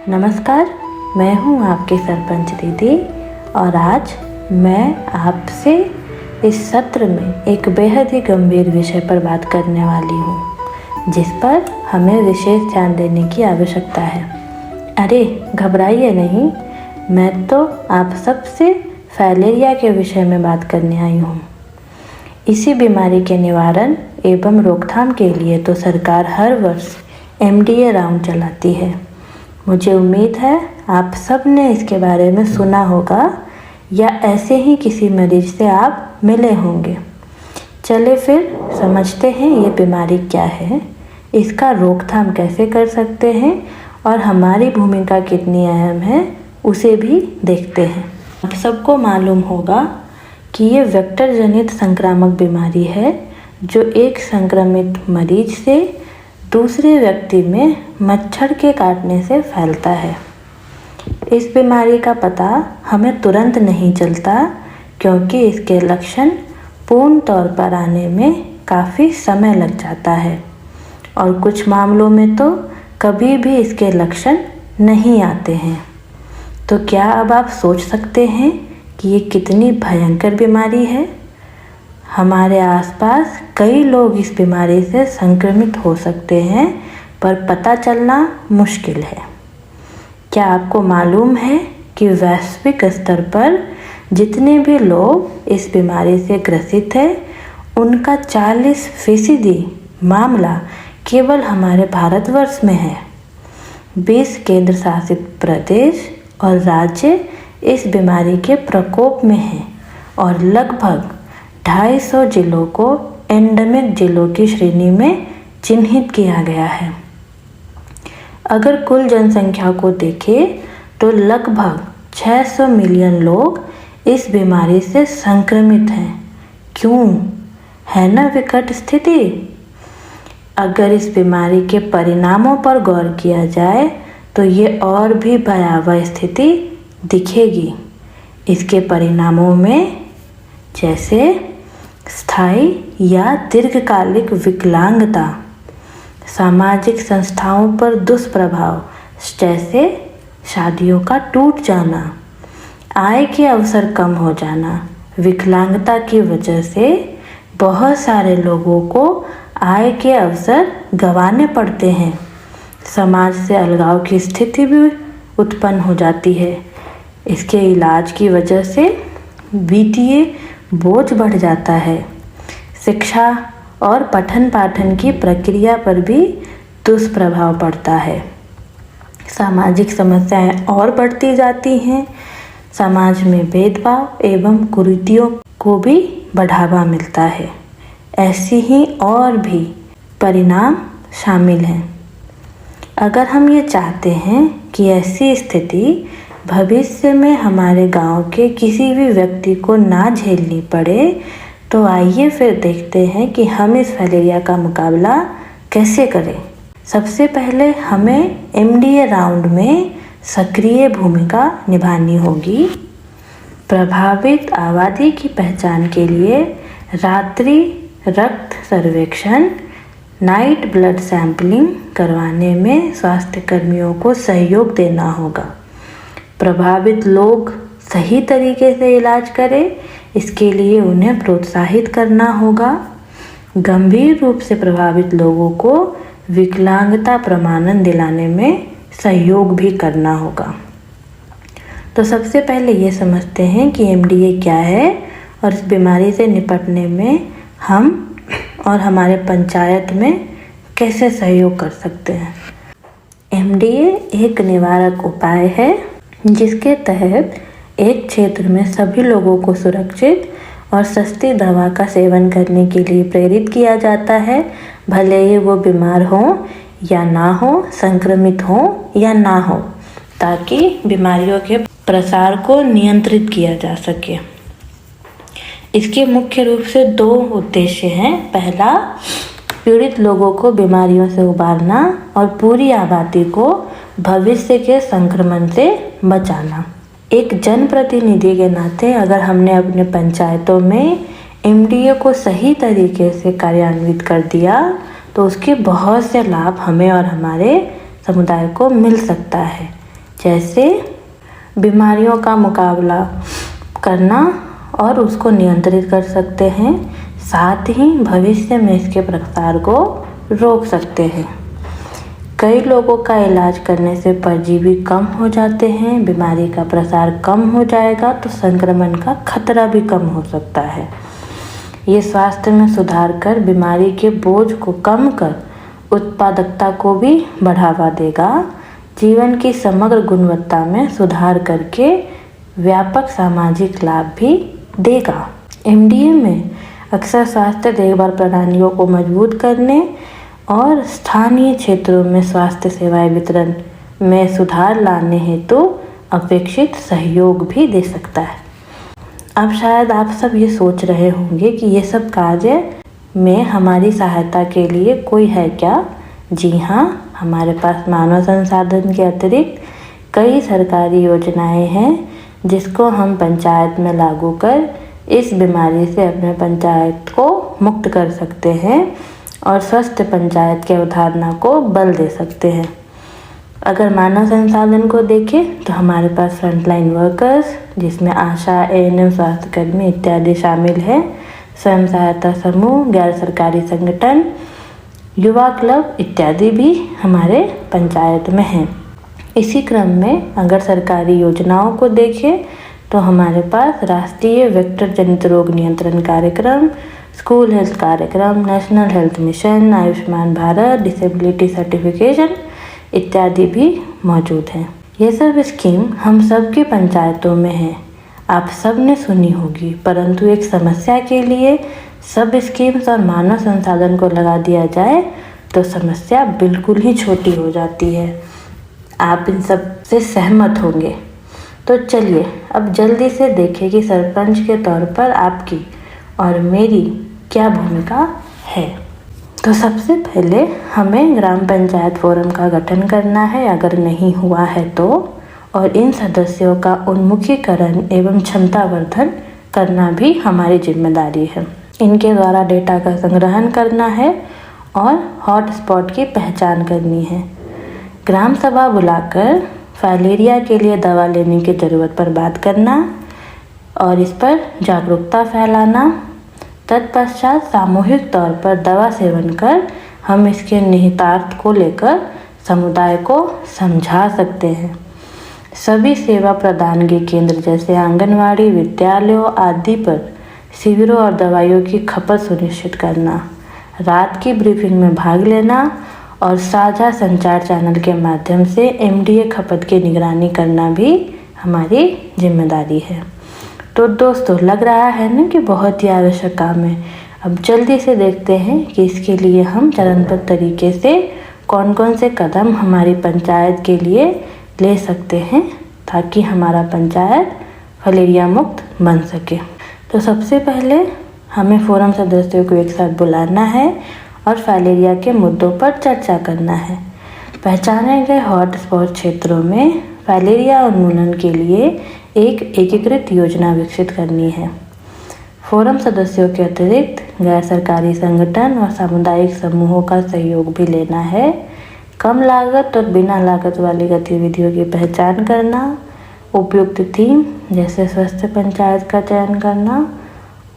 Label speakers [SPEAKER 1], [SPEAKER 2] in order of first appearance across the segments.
[SPEAKER 1] नमस्कार, मैं हूँ आपके सरपंच दीदी और आज मैं आपसे इस सत्र में एक बेहद ही गंभीर विषय पर बात करने वाली हूँ, जिस पर हमें विशेष ध्यान देने की आवश्यकता है। अरे घबराइए नहीं, मैं तो आप सबसे फाइलेरिया के विषय में बात करने आई हूँ। इसी बीमारी के निवारण एवं रोकथाम के लिए तो सरकार हर वर्ष MDA राउंड चलाती है। मुझे उम्मीद है आप सब ने इसके बारे में सुना होगा या ऐसे ही किसी मरीज से आप मिले होंगे। चले फिर समझते हैं ये बीमारी क्या है, इसका रोकथाम कैसे कर सकते हैं और हमारी भूमिका कितनी अहम है उसे भी देखते हैं। आप सबको मालूम होगा कि ये वेक्टर जनित संक्रामक बीमारी है जो एक संक्रमित मरीज से दूसरे व्यक्ति में मच्छर के काटने से फैलता है। इस बीमारी का पता हमें तुरंत नहीं चलता क्योंकि इसके लक्षण पूर्ण तौर पर आने में काफ़ी समय लग जाता है और कुछ मामलों में तो कभी भी इसके लक्षण नहीं आते हैं। तो क्या अब आप सोच सकते हैं कि ये कितनी भयंकर बीमारी है? हमारे आसपास कई लोग इस बीमारी से संक्रमित हो सकते हैं पर पता चलना मुश्किल है। क्या आपको मालूम है कि वैश्विक स्तर पर जितने भी लोग इस बीमारी से ग्रसित हैं उनका 40% मामला केवल हमारे भारतवर्ष में है। 20 केंद्र शासित प्रदेश और राज्य इस बीमारी के प्रकोप में हैं और लगभग 250 जिलों को एंडेमिक जिलों की श्रेणी में चिन्हित किया गया है। अगर कुल जनसंख्या को देखें तो लगभग 600 मिलियन लोग इस बीमारी से संक्रमित हैं। क्यों है ना विकट स्थिति? अगर इस बीमारी के परिणामों पर गौर किया जाए तो ये और भी भयावह स्थिति दिखेगी। इसके परिणामों में जैसे स्थायी या दीर्घकालिक विकलांगता, सामाजिक संस्थाओं पर दुष्प्रभाव जैसे शादियों का टूट जाना, आय के अवसर कम हो जाना। विकलांगता की वजह से बहुत सारे लोगों को आय के अवसर गंवाने पड़ते हैं। समाज से अलगाव की स्थिति भी उत्पन्न हो जाती है। इसके इलाज की वजह से वित्तीय बोझ बढ़ जाता है। शिक्षा और पठन पाठन की प्रक्रिया पर भी दुष्प्रभाव पड़ता है। सामाजिक समस्याएं और बढ़ती जाती हैं। समाज में भेदभाव एवं कुरीतियों को भी बढ़ावा मिलता है। ऐसी ही और भी परिणाम शामिल हैं। अगर हम ये चाहते हैं कि ऐसी स्थिति भविष्य में हमारे गांव के किसी भी व्यक्ति को ना झेलनी पड़े तो आइए फिर देखते हैं कि हम इस फाइलेरिया का मुकाबला कैसे करें। सबसे पहले हमें MDA राउंड में सक्रिय भूमिका निभानी होगी। प्रभावित आबादी की पहचान के लिए रात्रि रक्त सर्वेक्षण, नाइट ब्लड सैंपलिंग करवाने में स्वास्थ्य कर्मियों को सहयोग देना होगा। प्रभावित लोग सही तरीके से इलाज करें, इसके लिए उन्हें प्रोत्साहित करना होगा। गंभीर रूप से प्रभावित लोगों को विकलांगता प्रमाणन दिलाने में सहयोग भी करना होगा। तो सबसे पहले ये समझते हैं कि MDA क्या है और इस बीमारी से निपटने में हम और हमारे पंचायत में कैसे सहयोग कर सकते हैं। MDA एक निवारक उपाय है जिसके तहत एक क्षेत्र में सभी लोगों को सुरक्षित और सस्ती दवा का सेवन करने के लिए प्रेरित किया जाता है, भले ही वो बीमार हो या ना हो, संक्रमित हो या ना हो, ताकि बीमारियों के प्रसार को नियंत्रित किया जा सके। इसके मुख्य रूप से 2 उद्देश्य हैं। पहला, पीड़ित लोगों को बीमारियों से उबारना और पूरी आबादी को भविष्य के संक्रमण से बचाना। एक जनप्रतिनिधि के नाते अगर हमने अपने पंचायतों में MDA को सही तरीके से कार्यान्वित कर दिया तो उसके बहुत से लाभ हमें और हमारे समुदाय को मिल सकता है। जैसे बीमारियों का मुकाबला करना और उसको नियंत्रित कर सकते हैं, साथ ही भविष्य में इसके प्रसार को रोक सकते हैं। कई लोगों का इलाज करने से परजीवी कम हो जाते हैं, बीमारी का प्रसार कम हो जाएगा तो संक्रमण का खतरा भी कम हो सकता है। ये स्वास्थ्य में सुधार कर बीमारी के बोझ को कम कर उत्पादकता को भी बढ़ावा देगा, जीवन की समग्र गुणवत्ता में सुधार करके व्यापक सामाजिक लाभ भी देगा। एमडीए में अक्सर स्वास्थ्य देखभाल प्रणालियों को मजबूत करने और स्थानीय क्षेत्रों में स्वास्थ्य सेवाएं वितरण में सुधार लाने हेतु अपेक्षित सहयोग भी दे सकता है। अब शायद आप सब ये सोच रहे होंगे कि ये सब कार्य में हमारी सहायता के लिए कोई है क्या? जी हाँ, हमारे पास मानव संसाधन के अतिरिक्त कई सरकारी योजनाएं हैं जिसको हम पंचायत में लागू कर इस बीमारी से अपने पंचायत को मुक्त कर सकते हैं और स्वस्थ पंचायत की अवधारणा को बल दे सकते हैं। अगर मानव संसाधन को देखें तो हमारे पास फ्रंटलाइन वर्कर्स जिसमें आशा, एएनएम, स्वास्थ्यकर्मी इत्यादि शामिल हैं, स्वयं सहायता समूह, गैर सरकारी संगठन, युवा क्लब इत्यादि भी हमारे पंचायत में हैं। इसी क्रम में अगर सरकारी योजनाओं को देखें तो हमारे पास राष्ट्रीय वेक्टर जनित रोग नियंत्रण कार्यक्रम, स्कूल हेल्थ कार्यक्रम, national health mission, Ayushman Bharat, disability certification इत्यादि भी मौजूद हैं। ये सब स्कीम हम सब की पंचायतों में है, आप सब ने सुनी होगी, परंतु एक समस्या के लिए सब स्कीम्स और मानव संसाधन को लगा दिया जाए तो समस्या बिल्कुल ही छोटी हो जाती है। आप इन सब से सहमत होंगे। तो चलिए अब जल्दी से देखें कि सरपंच के तौर पर आपकी और मेरी क्या भूमिका है। तो सबसे पहले हमें ग्राम पंचायत फोरम का गठन करना है अगर नहीं हुआ है तो, और इन सदस्यों का उन्मुखीकरण एवं क्षमतावर्धन करना भी हमारी जिम्मेदारी है। इनके द्वारा डेटा का संग्रहण करना है और हॉटस्पॉट की पहचान करनी है। ग्राम सभा बुलाकर फाइलेरिया के लिए दवा लेने की ज़रूरत पर बात करना और इस पर जागरूकता फैलाना। तत्पश्चात सामूहिक तौर पर दवा सेवन कर हम इसके निहितार्थ को लेकर समुदाय को समझा सकते हैं। सभी सेवा प्रदानगी केंद्र जैसे आंगनवाड़ी, विद्यालयों आदि पर शिविरों और दवाइयों की खपत सुनिश्चित करना, रात की ब्रीफिंग में भाग लेना और साझा संचार चैनल के माध्यम से एमडीए खपत की निगरानी करना भी हमारी जिम्मेदारी है। तो दोस्तों, लग रहा है ना कि बहुत ही आवश्यक काम है। अब जल्दी से देखते हैं कि इसके लिए हम चरणबद्ध तरीके से कौन कौन से कदम हमारी पंचायत के लिए ले सकते हैं ताकि हमारा पंचायत फाइलेरिया मुक्त बन सके। तो सबसे पहले हमें फोरम सदस्यों को एक साथ बुलाना है और फाइलेरिया के मुद्दों पर चर्चा करना है। पहचाने गए हॉटस्पॉट क्षेत्रों में फाइलेरिया उन्मूलन के लिए एक एकीकृत योजना विकसित करनी है। फोरम सदस्यों के अतिरिक्त गैर सरकारी संगठन और सामुदायिक समूहों का सहयोग भी लेना है। कम लागत और बिना लागत वाली गतिविधियों की पहचान करना, उपयुक्त थीम जैसे स्वस्थ पंचायत का चयन करना।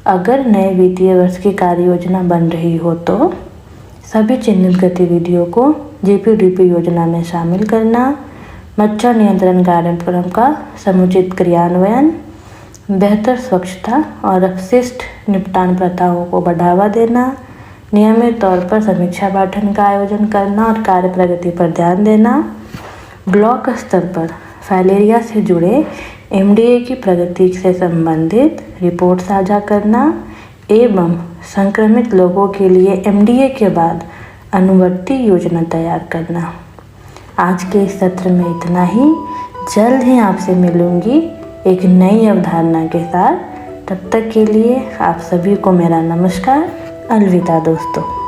[SPEAKER 1] अगर नए वित्तीय वर्ष की कार्य योजना बन रही हो तो सभी चिन्हित गतिविधियों को जीपीडीपी योजना में शामिल करना। मच्छर नियंत्रण कार्यक्रम का समुचित क्रियान्वयन, बेहतर स्वच्छता और अपशिष्ट निपटान प्रथाओं को बढ़ावा देना, नियमित तौर पर समीक्षा बैठक का आयोजन करना और कार्य प्रगति पर ध्यान देना। ब्लॉक स्तर पर फाइलेरिया से जुड़े एमडीए की प्रगति से संबंधित रिपोर्ट साझा करना एवं संक्रमित लोगों के लिए एमडीए के बाद अनुवर्ती योजना तैयार करना। आज के इस सत्र में इतना ही। जल्द ही आपसे मिलूंगी एक नई अवधारणा के साथ। तब तक के लिए आप सभी को मेरा नमस्कार। अलविदा दोस्तों।